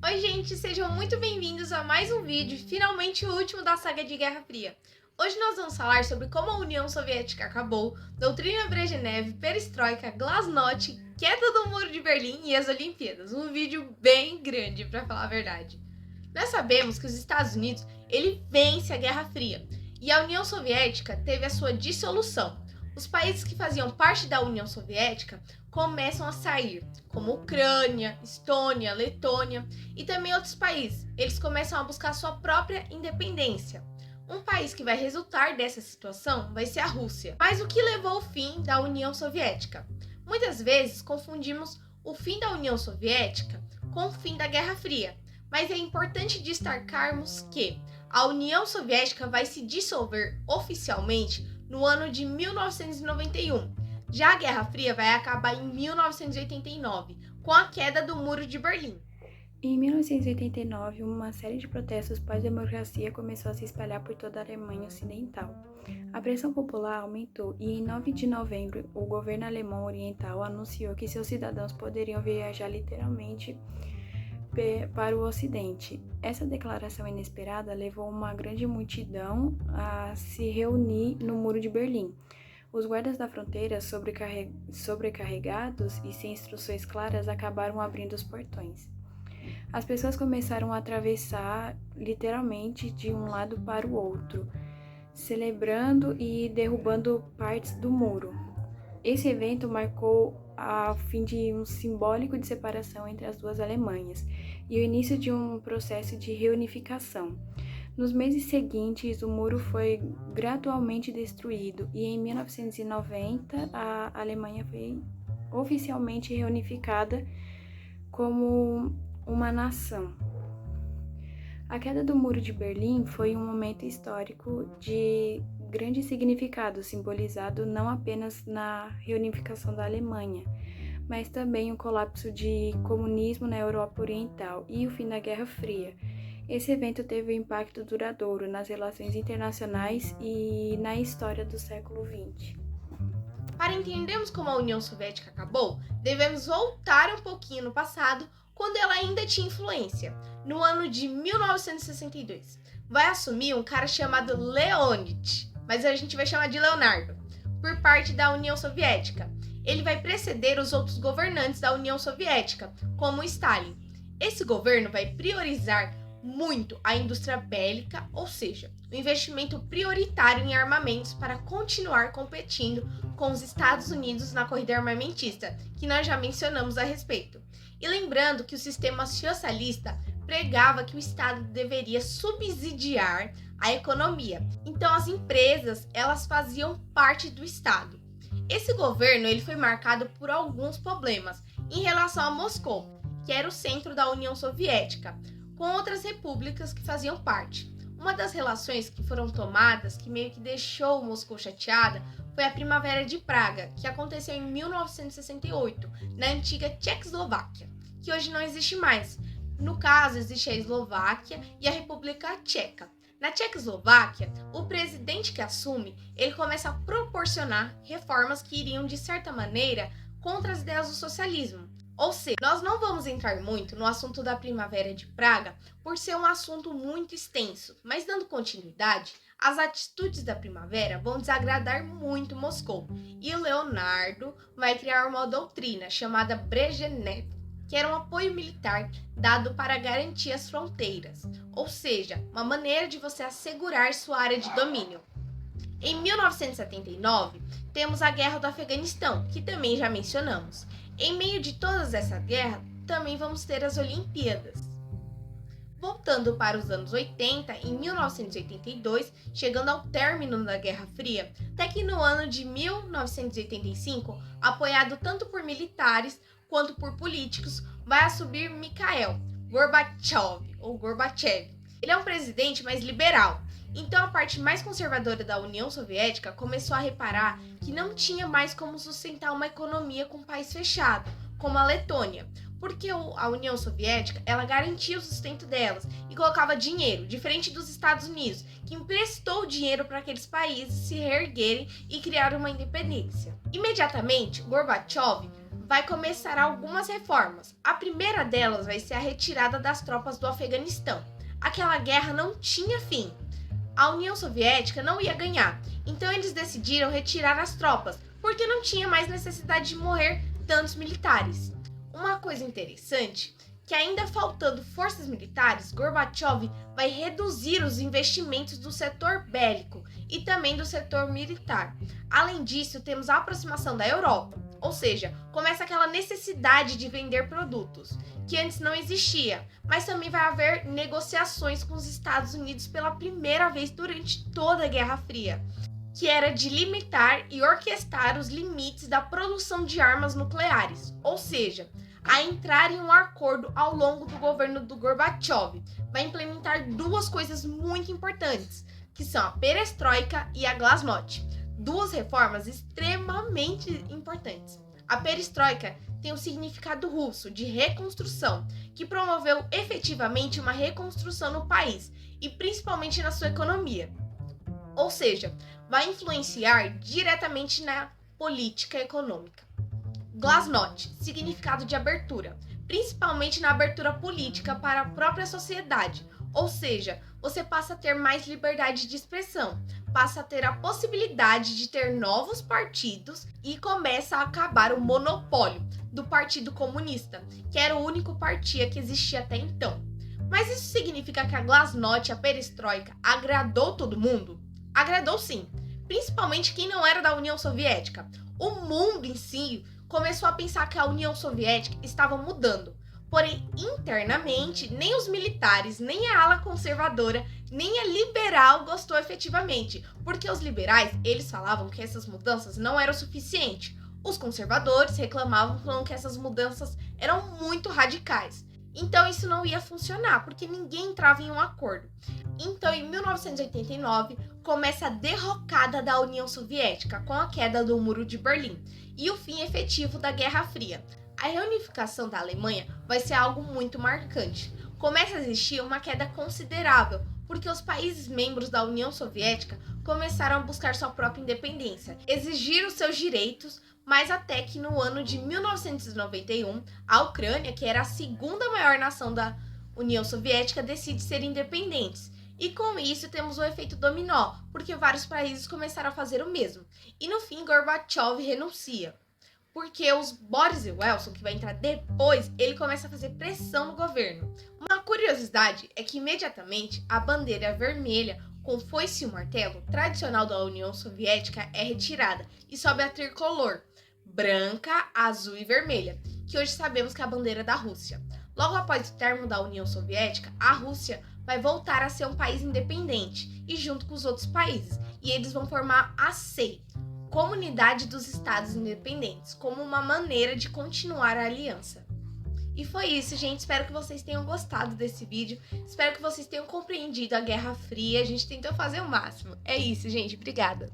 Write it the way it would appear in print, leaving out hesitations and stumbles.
Oi gente, sejam muito bem-vindos a mais um vídeo, finalmente o último da saga de Guerra Fria. Hoje nós vamos falar sobre como a União Soviética acabou, doutrina Brezhnev, perestroika, glasnost, queda do Muro de Berlim e as Olimpíadas. Um vídeo bem grande, para falar a verdade. Nós sabemos que os Estados Unidos, ele vence a Guerra Fria e a União Soviética teve a sua dissolução. Os países que faziam parte da União Soviética começam a sair, como Ucrânia, Estônia, Letônia e também outros países. Eles começam a buscar sua própria independência. Um país que vai resultar dessa situação vai ser a Rússia. Mas o que levou ao fim da União Soviética? Muitas vezes confundimos o fim da União Soviética com o fim da Guerra Fria. Mas é importante destacarmos que a União Soviética vai se dissolver oficialmente no ano de 1991. Já a Guerra Fria vai acabar em 1989, com a queda do Muro de Berlim. Em 1989, uma série de protestos pós-democracia começou a se espalhar por toda a Alemanha Ocidental. A pressão popular aumentou e, em 9 de novembro, o governo alemão oriental anunciou que seus cidadãos poderiam viajar literalmente para o Ocidente. Essa declaração inesperada levou uma grande multidão a se reunir no Muro de Berlim. Os guardas da fronteira, sobrecarregados e sem instruções claras, acabaram abrindo os portões. As pessoas começaram a atravessar literalmente de um lado para o outro, celebrando e derrubando partes do muro. Esse evento marcou o fim de um simbólico de separação entre as duas Alemanhas e o início de um processo de reunificação. Nos meses seguintes, o muro foi gradualmente destruído e em 1990 a Alemanha foi oficialmente reunificada como uma nação. A queda do Muro de Berlim foi um momento histórico de grande significado, simbolizado não apenas na reunificação da Alemanha, mas também o colapso de comunismo na Europa Oriental e o fim da Guerra Fria. Esse evento teve um impacto duradouro nas relações internacionais e na história do século XX. Para entendermos como a União Soviética acabou, devemos voltar um pouquinho no passado, quando ela ainda tinha influência. No ano de 1962, vai assumir um cara chamado Leonid, mas a gente vai chamar de Leonardo, por parte da União Soviética. Ele vai preceder os outros governantes da União Soviética, como Stalin. Esse governo vai priorizar muito a indústria bélica, ou seja, o investimento prioritário em armamentos para continuar competindo com os Estados Unidos na corrida armamentista, que nós já mencionamos a respeito. E lembrando que o sistema socialista pregava que o Estado deveria subsidiar a economia. Então as empresas, elas faziam parte do Estado. Esse governo ele foi marcado por alguns problemas em relação a Moscou, que era o centro da União Soviética, com outras repúblicas que faziam parte. Uma das relações que foram tomadas, que meio que deixou Moscou chateada, foi a Primavera de Praga, que aconteceu em 1968, na antiga Tchecoslováquia, que hoje não existe mais. No caso, existe a Eslováquia e a República Tcheca. Na Tchecoslováquia, o presidente que assume, ele começa a proporcionar reformas que iriam, de certa maneira, contra as ideias do socialismo. Ou seja, nós não vamos entrar muito no assunto da Primavera de Praga por ser um assunto muito extenso, mas dando continuidade, as atitudes da primavera vão desagradar muito Moscou e o Leonardo vai criar uma doutrina chamada Brezhnev, que era um apoio militar dado para garantir as fronteiras, ou seja, uma maneira de você assegurar sua área de domínio. Em 1979, temos a Guerra do Afeganistão, que também já mencionamos. Em meio de todas essa guerra, também vamos ter as Olimpíadas. Voltando para os anos 80, em 1982, chegando ao término da Guerra Fria, até que no ano de 1985, apoiado tanto por militares quanto por políticos, vai assumir Mikhail Gorbachev. Ele é um presidente mais liberal. Então a parte mais conservadora da União Soviética começou a reparar que não tinha mais como sustentar uma economia com um país fechado, como a Letônia, porque a União Soviética ela garantia o sustento delas e colocava dinheiro, diferente dos Estados Unidos, que emprestou dinheiro para aqueles países se reerguerem e criar uma independência. Imediatamente, Gorbachev vai começar algumas reformas. A primeira delas vai ser a retirada das tropas do Afeganistão. Aquela guerra não tinha fim. A União Soviética não ia ganhar, então eles decidiram retirar as tropas, porque não tinha mais necessidade de morrer tantos militares. Uma coisa interessante, que ainda faltando forças militares, Gorbachev vai reduzir os investimentos do setor bélico e também do setor militar. Além disso, temos a aproximação da Europa, ou seja, começa aquela necessidade de vender produtos, que antes não existia, mas também vai haver negociações com os Estados Unidos pela primeira vez durante toda a Guerra Fria, que era de limitar e orquestrar os limites da produção de armas nucleares, ou seja, a entrar em um acordo ao longo do governo do Gorbachev. Vai implementar duas coisas muito importantes, que são a perestroika e a glasnost. Duas reformas extremamente importantes. A perestroika tem o significado russo de reconstrução, que promoveu efetivamente uma reconstrução no país e principalmente na sua economia. Ou seja, vai influenciar diretamente na política econômica. Glasnost, significado de abertura, principalmente na abertura política para a própria sociedade, ou seja, você passa a ter mais liberdade de expressão, passa a ter a possibilidade de ter novos partidos e começa a acabar o monopólio do Partido Comunista, que era o único partido que existia até então. Mas isso significa que a glasnost, a perestroika, agradou todo mundo? Agradou sim, principalmente quem não era da União Soviética. O mundo em si começou a pensar que a União Soviética estava mudando. Porém, internamente, nem os militares, nem a ala conservadora, nem a liberal gostou efetivamente, porque os liberais, eles falavam que essas mudanças não eram suficientes. Os conservadores reclamavam falando que essas mudanças eram muito radicais. Então isso não ia funcionar, porque ninguém entrava em um acordo. Então, em 1989, começa a derrocada da União Soviética com a queda do Muro de Berlim e o fim efetivo da Guerra Fria. A reunificação da Alemanha vai ser algo muito marcante. Começa a existir uma queda considerável, porque os países membros da União Soviética começaram a buscar sua própria independência, exigir os seus direitos, mas até que no ano de 1991, a Ucrânia, que era a segunda maior nação da União Soviética, decide ser independente. E com isso temos o efeito dominó, porque vários países começaram a fazer o mesmo. E no fim, Gorbachev renuncia, porque os Boris Yeltsin, que vai entrar depois, ele começa a fazer pressão no governo. Uma curiosidade é que imediatamente a bandeira vermelha com foice e martelo, tradicional da União Soviética, é retirada e sobe a tricolor, branca, azul e vermelha, que hoje sabemos que é a bandeira da Rússia. Logo após o término da União Soviética, a Rússia vai voltar a ser um país independente e junto com os outros países, e eles vão formar a CEI, Comunidade dos Estados Independentes, como uma maneira de continuar a aliança. E foi isso, gente. Espero que vocês tenham gostado desse vídeo. Espero que vocês tenham compreendido a Guerra Fria. A gente tentou fazer o máximo. É isso, gente. Obrigada.